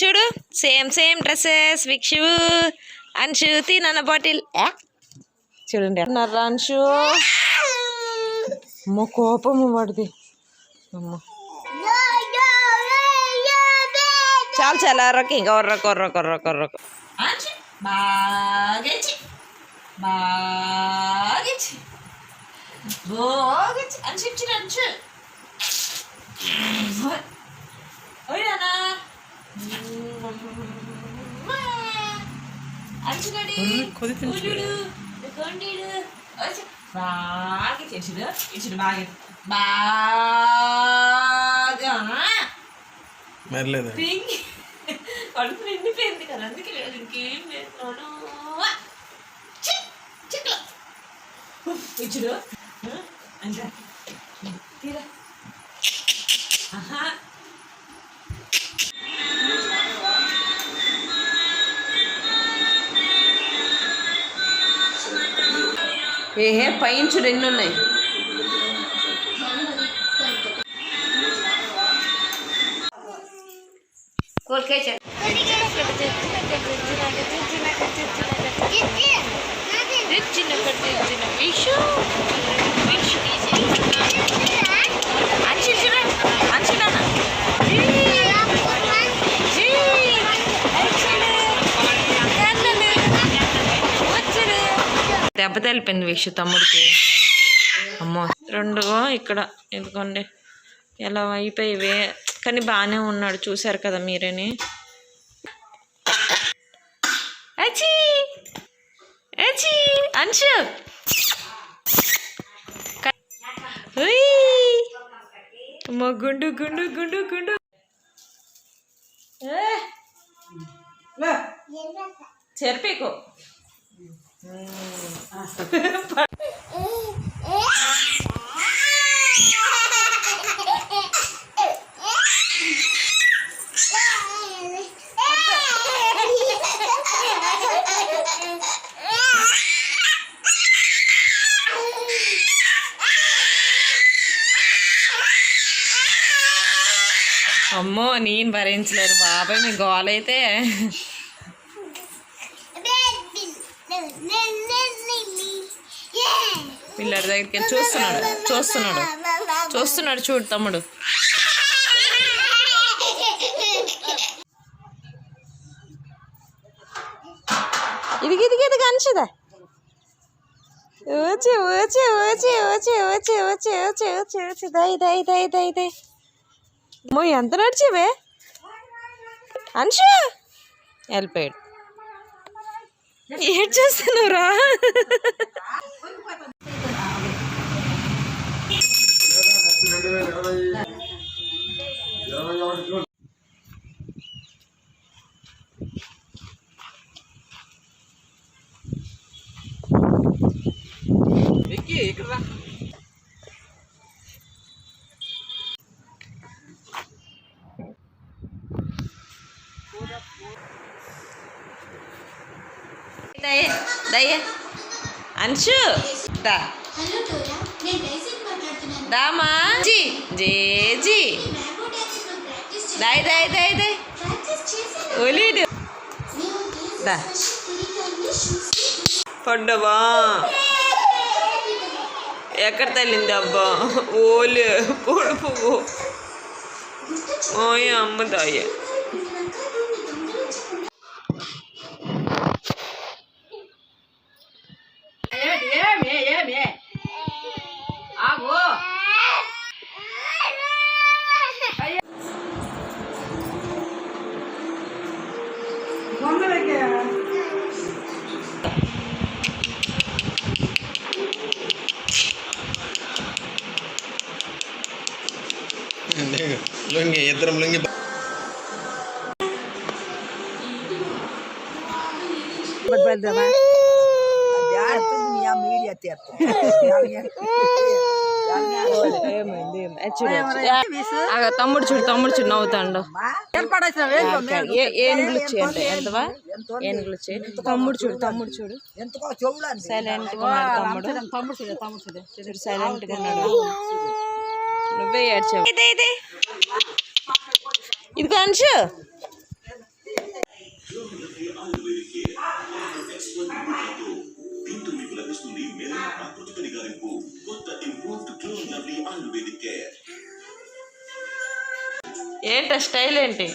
చూడు same same dresses విక్షు Anshu తినన్న bottle చూడండి అన్నారా అంశు అమ్మ కోపము పడిది అమ్మ చాలు చాలా రొక్క ఇంకా కొర్రకు బాగేచి అంశు ఇచ్చిన అంశు బాగా చేసిడు ఇచ్చుడు బాగా బాగా కడుపు నిండిపోయింది కదా అందుకే లేదు ఇంకేం చేస్తున్నాడు ఇచ్చుడు అంటే తీరా ఏహే పైన చూడు ఎన్ని ఉన్నాయి దెబ్బ తలిపింది విషు తమ్ముడికి అమ్మో రెండు ఇక్కడ ఎందుకోండి ఎలా అయిపోయివే కానీ బాగానే ఉన్నాడు చూసారు కదా మీరేని అంశు అమ్మో గుండు గుండు గుండు గుండు చెరిపేకో అమ్మో నేను భరించలేరు బాబాయ్ మీ గోల అయితే పిల్లడి దగ్గరికి వెళ్ళి చూస్తున్నాడు చూడు తమ్ముడు ఇది కనిచిదా వచ్చి మో ఎంత నడిచివే అంశు వెళ్ళిపోయాడు ఏడ్ చేస్తున్నావురా అంశు దామా జేజీ దాయ్ ఒలీడు దా పడ్డవా ఎక్కడ తల్లింది అబ్బా ఓలు పొడుపు ఓయ అమ్మదాయ లుంగి ఇద్దరం లుంగి తమ్ముడు చూడు నవ్వుతాడు ఏనుగులు అంటే ఎంతవా ఏనుగులు తమ్ముడు చూడు సైలెంట్ గా తమ్ముడు సైలెంట్ గా ఉన్నాడు నువ్వే ఏడ్చావు ఇదిగో అంశు దీంతో మీకు లభిస్తుంది మెరుగైన ప్రాకృతిక నిగారింపు. కొత్త improved glow and lovely ayurvedic care. ఏంట స్టైల్ ఏంటి?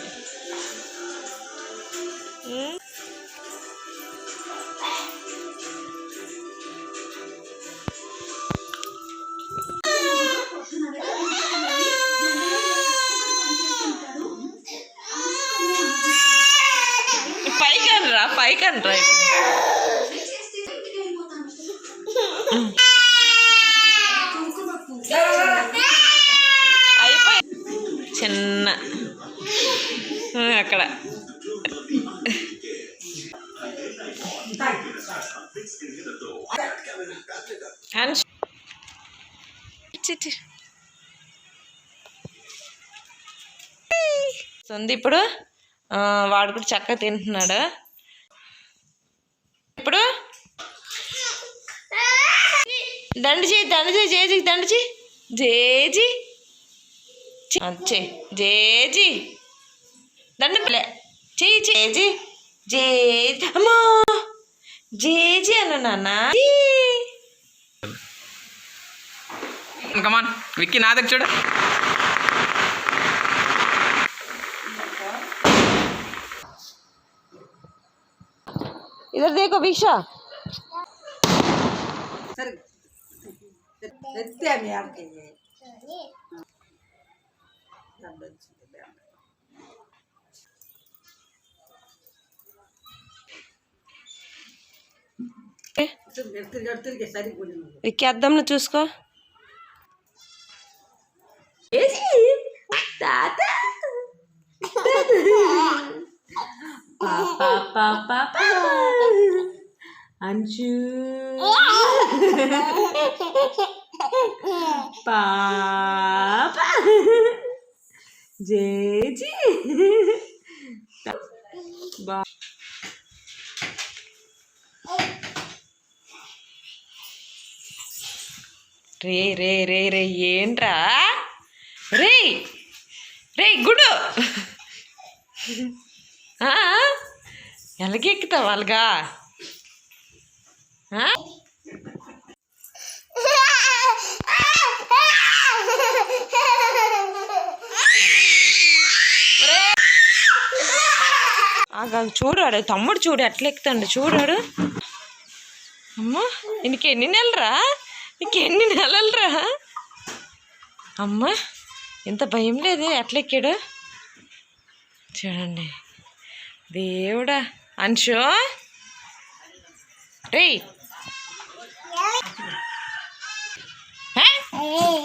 పైకనరా అయిపోయి చిన్న అక్కడ ఇప్పుడు వాడు కూడా చక్కగా తింటున్నాడు. ఇప్పుడు దండి జేజీ దండి జేజీ జేజీ దండి చెయ్యి జేజీ జేజీ అమ్మా జేజీ అను నాన్న. కమాన్ విక్కీ నా దగ్గర చూడు. इधर देखो भिक्षा. విక్కీ అద్దంలో చూసుకో. అంచు పాప జేజీ బా రే రే రే రే ఏంట్రా రే రే గుడు ఎలాగెక్కుతావు వాళ్ళగా? చూడాడు తమ్ముడు చూడు ఎట్లా ఎక్కుతాడు చూడాడు. అమ్మా ఇంకెన్ని నెలరా ఇంకెన్ని నెలలరా అమ్మా ఇంత భయం లేదు ఎట్లా ఎక్కాడు చూడండి దేవుడా. అంశు రే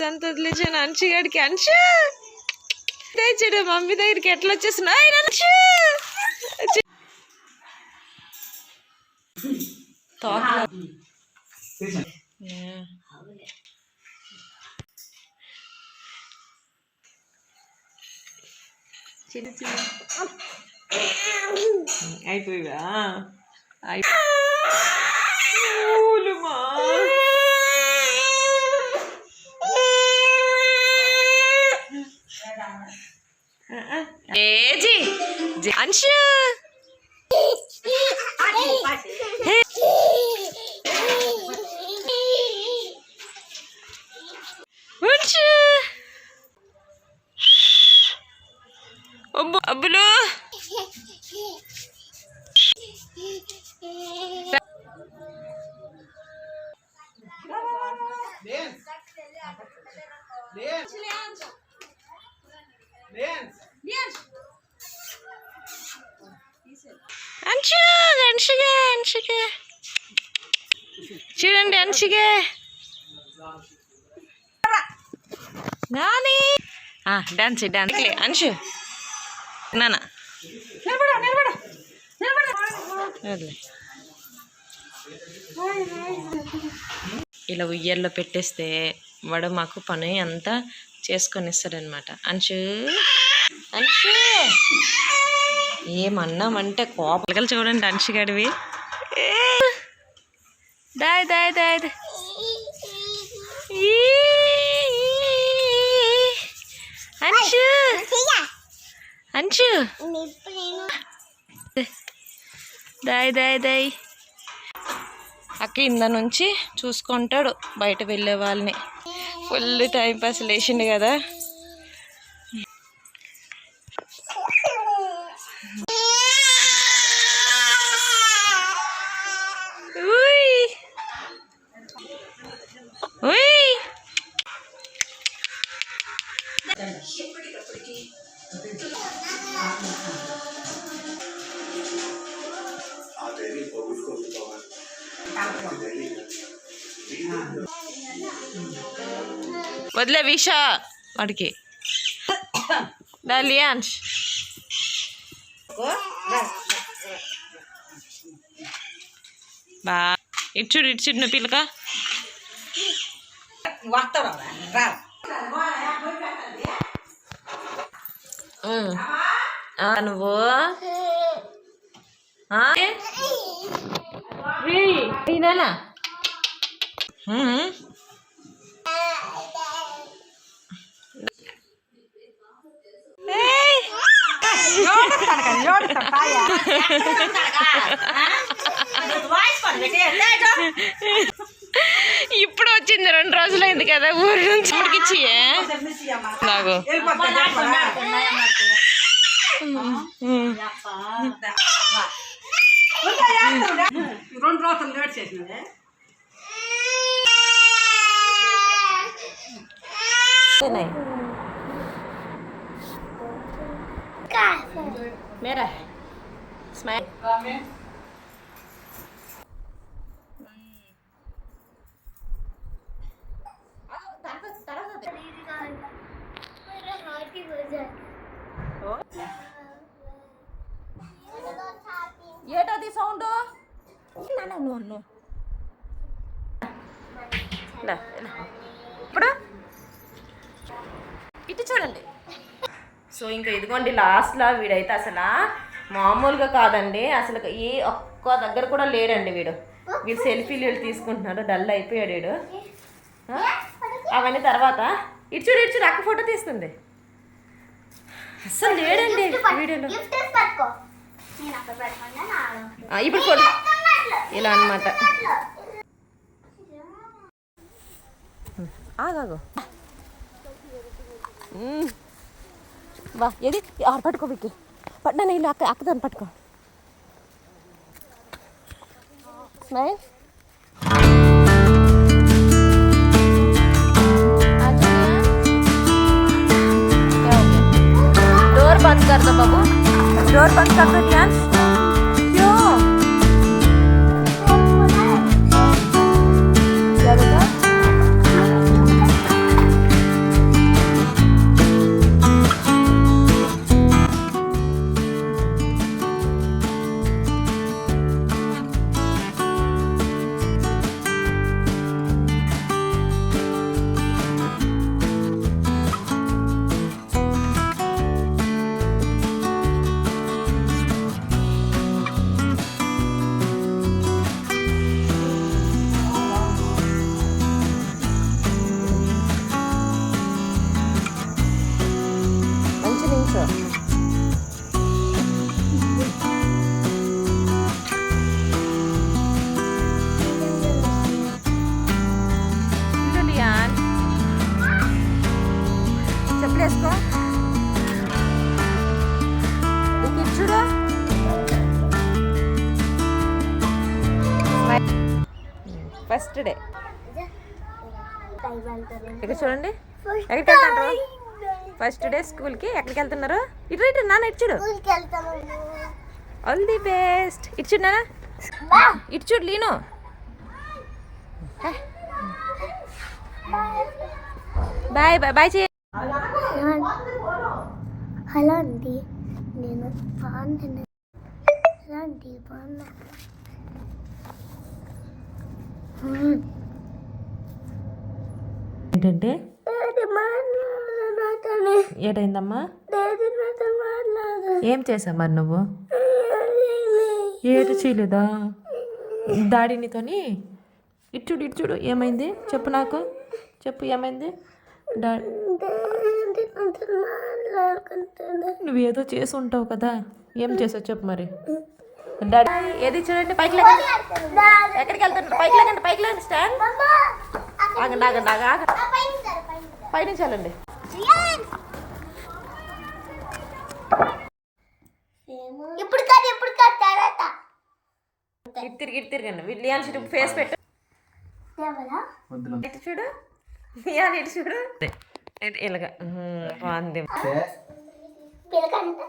అంత వదిలేసాను అంశుగాడికి. అంశు తెచ్చాడు మమ్మీ దగ్గరికి ఎట్లా వచ్చేస్తున్నా అంశు అయిపోయివా జీ అంశు అబ్బులు అంశుగా చూడండి అంశుగా నాని డాన్స్ అంశు నాన్న ఇలా ఉయ్యల్లో పెట్టేస్తే వాడు మాకు పని అంతా చేసుకొని ఇస్తాడనమాట. అంశు అంశు ఏమన్నామంటే కోపలకలు చూడండి అంశు గడివి. దాయ్ దాయ్ దాయ్ అంశు అంశు దాయ్ దాయ్ దాయ్ ఆ కింద నుంచి చూసుకుంటాడు బయట వెళ్ళే వాళ్ళని. ఫుల్ టైం పాస్ లేచిండు కదా. ఉయ్ ఉయ్ వదిలే విషా వాడికి. లియాన్స్ బా ఇచ్చుడు నువ్వు పిల్లక నువ్వు నేనా ఇప్పుడు వచ్చింది 2 రోజులైంది కదా ఊరి నుంచి. ఉడికిచ్చి నాకు मेरा स्माइल ఏటది సౌండ్ ఇప్పుడు ఇటు చూడండి. సో ఇంకా ఇదిగోండి లాస్ట్లో వీడైతే అసలు మామూలుగా కాదండి. అసలు ఏ ఒక్క దగ్గర కూడా లేడండి వీడు సెల్ఫీలు తీసుకుంటున్నాడు. డల్ అయిపోయాడు వీడు. అవన్నీ తర్వాత ఇటు చూడు అక్క ఫోటో తీస్తుంది. అస్సలు లేడండి వీడియోలో. ఇప్పుడు ఫోటో ఇలా అనమాట. ఆగాగు వా ఏది ఆరు పట్టుకో విక్కి పట్టినా నీళ్ళు అక్కదాన్ని పట్టుకో. స్మైల్ डोर बंद कर दो बाबू, डोर बंद कर दो ध्यान. क्यों क्या बेटा? చెప్పలేసుకో చూడు. ఫస్ట్ డే ఇక్కడ చూడండి. ఎక్కడికి వెళ్తారు ఫస్ట్ డే స్కూల్కి? ఎక్కడికి వెళ్తున్నారు? ఇటు ఇటు నాన్న ఇటు చూడు. All the best. ఇటు చూడు నాన్న, ఇటు చూడు లీను. బాయ్ బాయ్ బాయ్ చేయ. హలో అండి, నేను బాగున్నాను. అండి బాగున్నా. ఏంటంటే ఏటైందమ్మా? ఏం చేసావు మరి నువ్వు? ఏది చేయలేదా డాడీనితోని? ఇటు చూడు ఏమైంది చెప్పు, నాకు చెప్పు ఏమైంది? నువ్వేదో చేసి ఉంటావు కదా, ఏం చేసావు చెప్పు మరి. డాడీ ఏది చూడండి పైకి లేకండి. ఎక్కడికి వెళ్తున్నారు? పైకి లేకండి, పైకి లేకండి. స్టాండ్ ఆగండి ఆగండి ఆగండి. పైనుంచి వెళ్ళండి. ఇప్పుడు కాదు తర్వాత ఇటు తిరగండి. లియాన్ చుట్టూ ఫేస్ పెట్టు. దేవరా ఇటు చూడు లియాన్, ఇటు చూడు. ఇలాగా బాగుంది. పిలకంట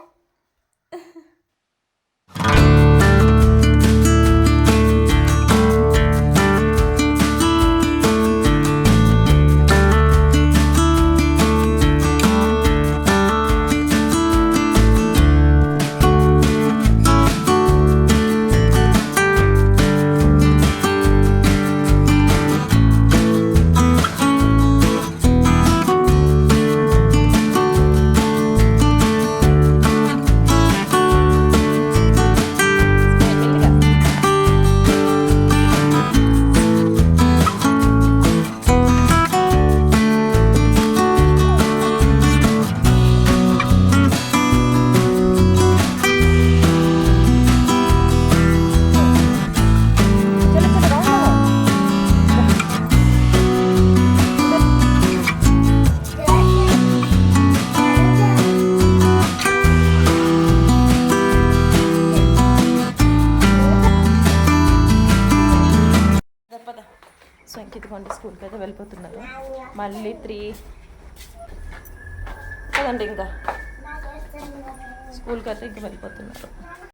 సో ఇంక ఇదిగోండి స్కూల్కి అయితే వెళ్ళిపోతున్నారు. మళ్ళీ 3 కదండి ఇంకా స్కూల్కి అయితే ఇంక వెళ్ళిపోతున్నారు.